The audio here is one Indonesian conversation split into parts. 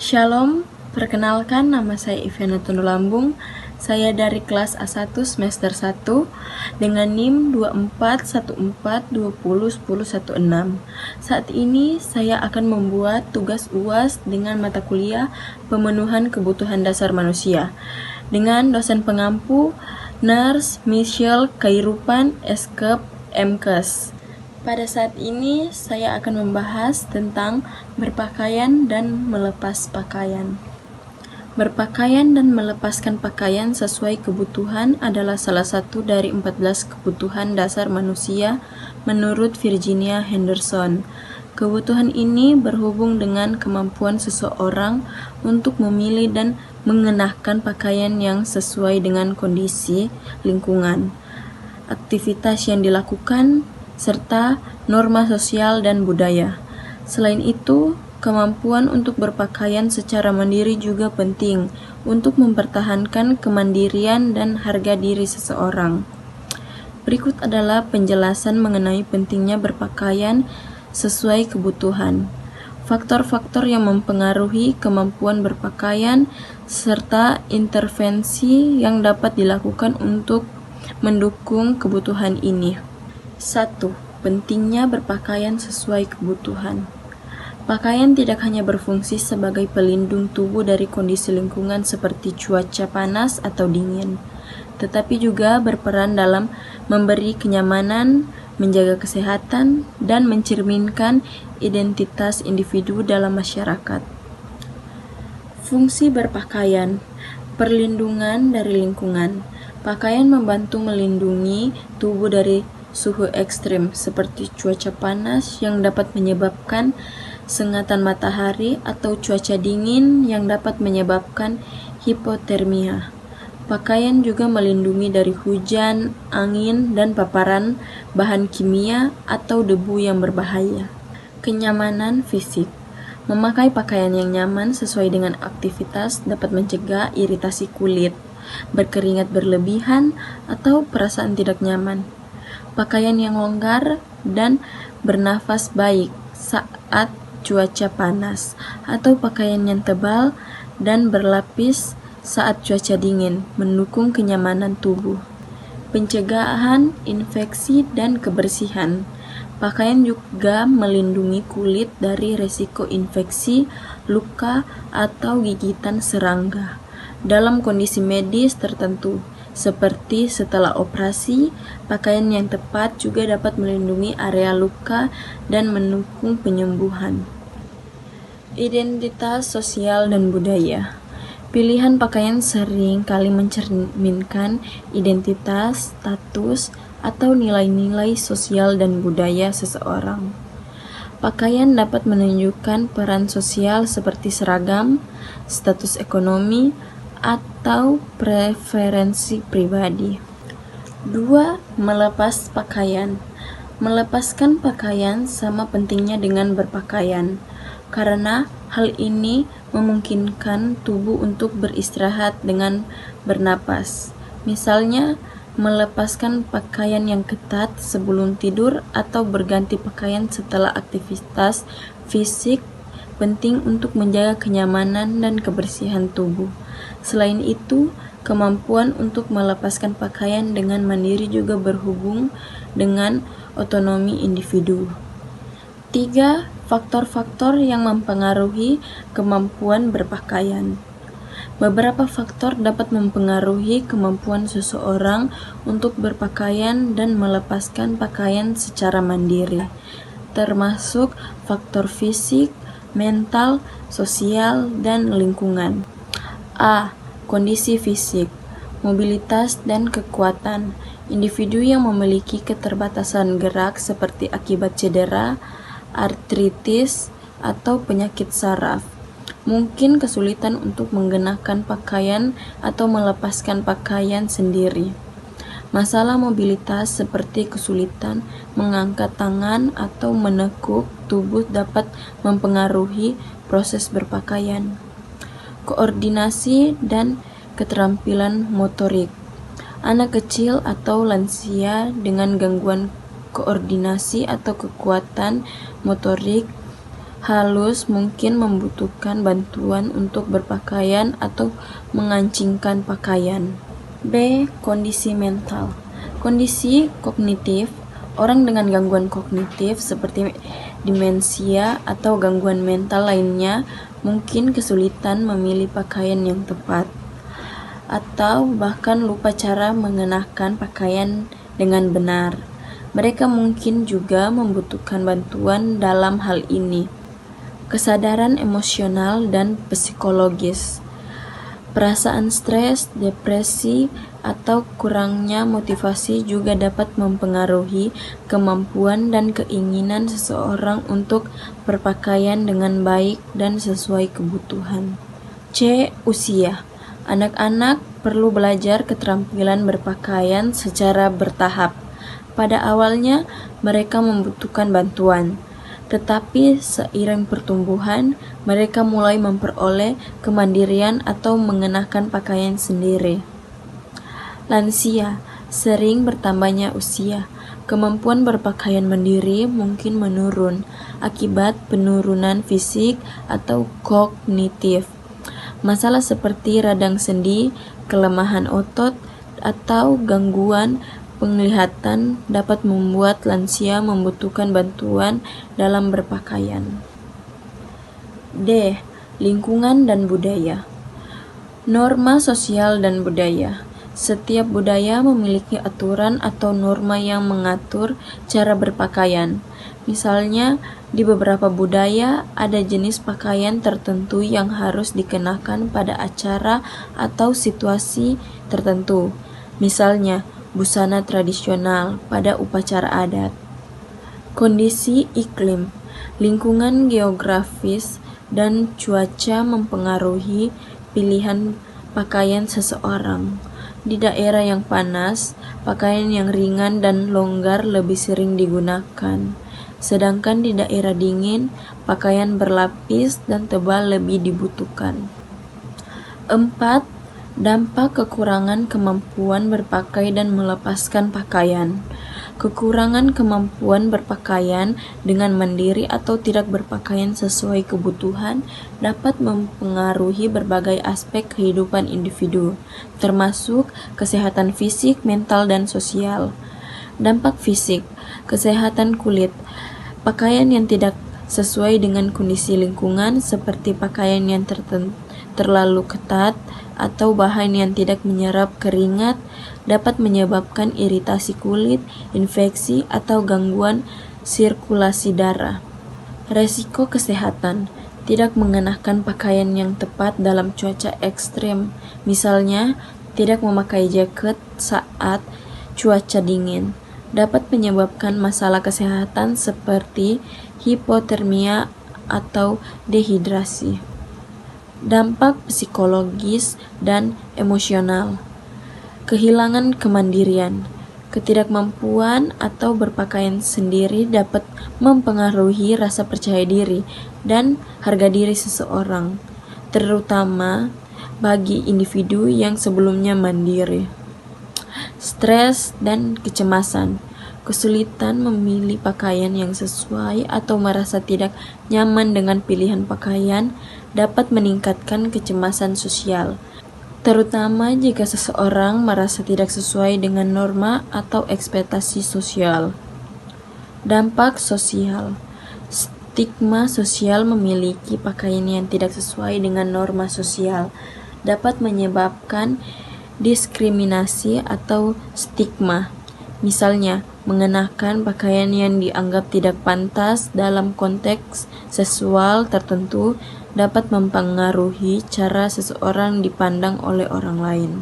Shalom, perkenalkan nama saya Ivyana Lambung. Saya dari kelas A1 semester 1 dengan NIM 2414201016. Saat ini saya akan membuat tugas UAS dengan mata kuliah Pemenuhan Kebutuhan Dasar Manusia dengan dosen pengampu Nurse Michelle Kairupan, Eskep, MKes. Pada saat ini saya akan membahas tentang berpakaian dan melepas pakaian. Berpakaian dan melepaskan pakaian sesuai kebutuhan adalah salah satu dari 14 kebutuhan dasar manusia menurut Virginia Henderson. Kebutuhan ini berhubung dengan kemampuan seseorang untuk memilih dan mengenakan pakaian yang sesuai dengan kondisi lingkungan, aktivitas yang dilakukan, serta norma sosial dan budaya. Selain itu, kemampuan untuk berpakaian secara mandiri juga penting untuk mempertahankan kemandirian dan harga diri seseorang. Berikut adalah penjelasan mengenai pentingnya berpakaian sesuai kebutuhan, faktor-faktor yang mempengaruhi kemampuan berpakaian, serta intervensi yang dapat dilakukan untuk mendukung kebutuhan ini. 1. Pentingnya berpakaian sesuai kebutuhan. Pakaian tidak hanya berfungsi sebagai pelindung tubuh dari kondisi lingkungan seperti cuaca panas atau dingin, tetapi juga berperan dalam memberi kenyamanan, menjaga kesehatan, dan mencerminkan identitas individu dalam masyarakat. Fungsi berpakaian. Perlindungan dari lingkungan. Pakaian membantu melindungi tubuh dari suhu ekstrim seperti cuaca panas yang dapat menyebabkan sengatan matahari atau cuaca dingin yang dapat menyebabkan hipotermia. Pakaian juga melindungi dari hujan, angin, dan paparan bahan kimia atau debu yang berbahaya. Kenyamanan fisik. Memakai pakaian yang nyaman sesuai dengan aktivitas dapat mencegah iritasi kulit, berkeringat berlebihan, atau perasaan tidak nyaman. Pakaian yang longgar dan bernafas baik saat cuaca panas, atau pakaian yang tebal dan berlapis saat cuaca dingin mendukung kenyamanan tubuh. Pencegahan infeksi dan kebersihan. Pakaian juga melindungi kulit dari risiko infeksi, luka, atau gigitan serangga dalam kondisi medis tertentu. Seperti setelah operasi, pakaian yang tepat juga dapat melindungi area luka dan mendukung penyembuhan. Identitas sosial dan budaya. Pilihan pakaian sering kali mencerminkan identitas, status, atau nilai-nilai sosial dan budaya seseorang. Pakaian dapat menunjukkan peran sosial seperti seragam, status ekonomi, atau preferensi pribadi. 2. Melepas pakaian. Melepaskan pakaian sama pentingnya dengan berpakaian, karena hal ini memungkinkan tubuh untuk beristirahat dengan bernapas. Misalnya, melepaskan pakaian yang ketat sebelum tidur atau berganti pakaian setelah aktivitas fisik penting untuk menjaga kenyamanan dan kebersihan tubuh. Selain itu, kemampuan untuk melepaskan pakaian dengan mandiri juga berhubung dengan otonomi individu. 3. Faktor-faktor yang mempengaruhi kemampuan berpakaian. Beberapa faktor dapat mempengaruhi kemampuan seseorang untuk berpakaian dan melepaskan pakaian secara mandiri, termasuk faktor fisik, mental, sosial, dan lingkungan. A. Kondisi fisik, mobilitas, dan kekuatan. Individu yang memiliki keterbatasan gerak seperti akibat cedera, artritis, atau penyakit saraf mungkin kesulitan untuk mengenakan pakaian atau melepaskan pakaian sendiri. Masalah mobilitas seperti kesulitan mengangkat tangan atau menekuk tubuh dapat mempengaruhi proses berpakaian. Koordinasi dan keterampilan motorik. Anak kecil atau lansia dengan gangguan koordinasi atau kekuatan motorik halus mungkin membutuhkan bantuan untuk berpakaian atau mengancingkan pakaian. B. Kondisi mental. Kondisi kognitif. Orang dengan gangguan kognitif seperti demensia atau gangguan mental lainnya mungkin kesulitan memilih pakaian yang tepat, atau bahkan lupa cara mengenakan pakaian dengan benar. Mereka mungkin juga membutuhkan bantuan dalam hal ini. Kesadaran emosional dan psikologis. Perasaan stres, depresi, atau kurangnya motivasi juga dapat mempengaruhi kemampuan dan keinginan seseorang untuk berpakaian dengan baik dan sesuai kebutuhan. C. Usia. Anak-anak perlu belajar keterampilan berpakaian secara bertahap. Pada awalnya, mereka membutuhkan bantuan. Tetapi seiring pertumbuhan, mereka mulai memperoleh kemandirian atau mengenakan pakaian sendiri. Lansia, sering bertambahnya usia, kemampuan berpakaian mandiri mungkin menurun akibat penurunan fisik atau kognitif. Masalah seperti radang sendi, kelemahan otot, atau gangguan penglihatan dapat membuat lansia membutuhkan bantuan dalam berpakaian. D. Lingkungan dan budaya. Norma sosial dan budaya. Setiap budaya memiliki aturan atau norma yang mengatur cara berpakaian. Misalnya, di beberapa budaya ada jenis pakaian tertentu yang harus dikenakan pada acara atau situasi tertentu. Misalnya, busana tradisional pada upacara adat. Kondisi iklim, lingkungan geografis, dan cuaca mempengaruhi pilihan pakaian seseorang. Di daerah yang panas, pakaian yang ringan dan longgar lebih sering digunakan. Sedangkan di daerah dingin, pakaian berlapis dan tebal lebih dibutuhkan. 4. Dampak kekurangan kemampuan berpakai dan melepaskan pakaian. Kekurangan kemampuan berpakaian dengan mandiri atau tidak berpakaian sesuai kebutuhan dapat mempengaruhi berbagai aspek kehidupan individu, termasuk kesehatan fisik, mental, dan sosial. Dampak fisik, kesehatan kulit. Pakaian yang tidak sesuai dengan kondisi lingkungan seperti pakaian yang terlalu ketat atau bahan yang tidak menyerap keringat dapat menyebabkan iritasi kulit, infeksi, atau gangguan sirkulasi darah. Resiko kesehatan, tidak mengenakan pakaian yang tepat dalam cuaca ekstrem, misalnya tidak memakai jaket saat cuaca dingin, dapat menyebabkan masalah kesehatan seperti hipotermia atau dehidrasi. Dampak psikologis dan emosional. Kehilangan kemandirian. Ketidakmampuan atau berpakaian sendiri dapat mempengaruhi rasa percaya diri dan harga diri seseorang, terutama bagi individu yang sebelumnya mandiri. Stres dan kecemasan. Kesulitan memilih pakaian yang sesuai atau merasa tidak nyaman dengan pilihan pakaian dapat meningkatkan kecemasan sosial, terutama jika seseorang merasa tidak sesuai dengan norma atau ekspektasi sosial. Dampak sosial. Stigma sosial memiliki pakaian yang tidak sesuai dengan norma sosial dapat menyebabkan diskriminasi atau stigma. Misalnya, mengenakan pakaian yang dianggap tidak pantas dalam konteks seksual tertentu dapat mempengaruhi cara seseorang dipandang oleh orang lain.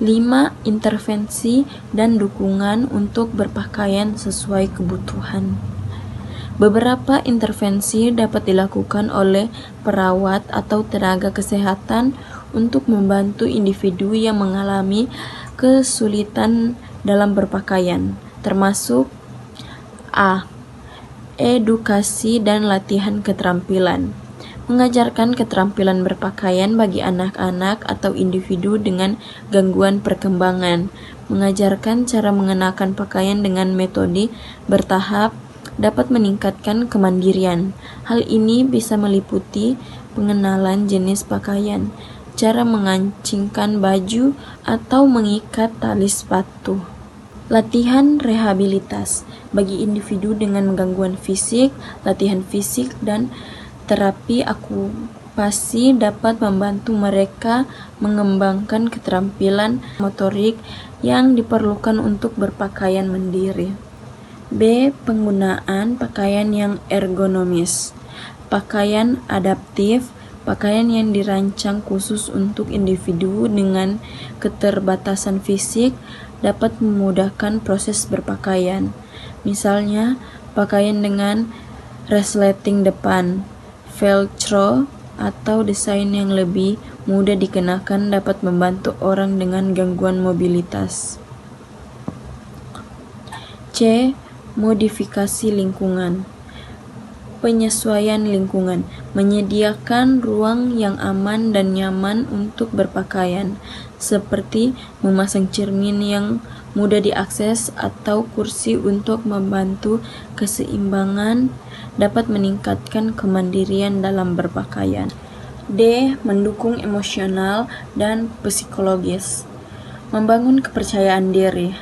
5. Intervensi dan dukungan untuk berpakaian sesuai kebutuhan. Beberapa intervensi dapat dilakukan oleh perawat atau tenaga kesehatan untuk membantu individu yang mengalami kesulitan dalam berpakaian, termasuk A. Edukasi dan latihan keterampilan. Mengajarkan keterampilan berpakaian bagi anak-anak atau individu dengan gangguan perkembangan. Mengajarkan cara mengenakan pakaian dengan metode bertahap dapat meningkatkan kemandirian. Hal ini bisa meliputi pengenalan jenis pakaian, cara mengancingkan baju, atau mengikat tali sepatu. Latihan rehabilitas bagi individu dengan gangguan fisik, latihan fisik dan terapi okupasi dapat membantu mereka mengembangkan keterampilan motorik yang diperlukan untuk berpakaian mandiri. B. Penggunaan pakaian yang ergonomis. Pakaian adaptif, pakaian yang dirancang khusus untuk individu dengan keterbatasan fisik dapat memudahkan proses berpakaian. Misalnya, pakaian dengan resleting depan, velcro, atau desain yang lebih mudah dikenakan dapat membantu orang dengan gangguan mobilitas. C. Modifikasi lingkungan. Penyesuaian lingkungan, menyediakan ruang yang aman dan nyaman untuk berpakaian, seperti memasang cermin yang mudah diakses atau kursi untuk membantu keseimbangan, dapat meningkatkan kemandirian dalam berpakaian. D. Mendukung emosional dan psikologis. Membangun kepercayaan diri,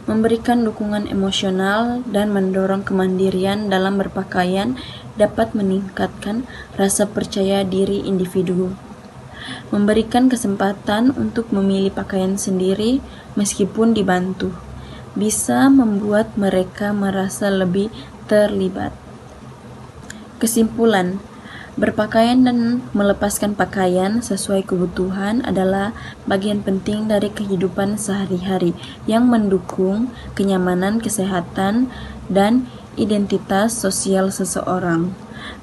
memberikan dukungan emosional dan mendorong kemandirian dalam berpakaian dapat meningkatkan rasa percaya diri individu. Memberikan kesempatan untuk memilih pakaian sendiri meskipun dibantu, bisa membuat mereka merasa lebih terlibat. Kesimpulan, berpakaian dan melepaskan pakaian sesuai kebutuhan adalah bagian penting dari kehidupan sehari-hari yang mendukung kenyamanan, kesehatan, dan identitas sosial seseorang.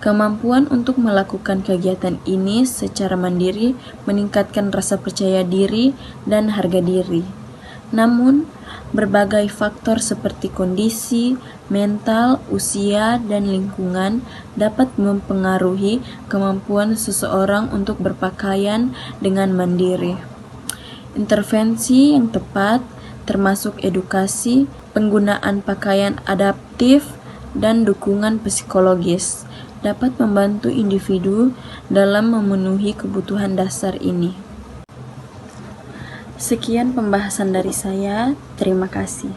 Kemampuan untuk melakukan kegiatan ini secara mandiri meningkatkan rasa percaya diri dan harga diri. Namun, berbagai faktor seperti kondisi, mental, usia, dan lingkungan dapat mempengaruhi kemampuan seseorang untuk berpakaian dengan mandiri. Intervensi yang tepat, termasuk edukasi, penggunaan pakaian adaptif, dan dukungan psikologis, dapat membantu individu dalam memenuhi kebutuhan dasar ini. Sekian pembahasan dari saya. Terima kasih.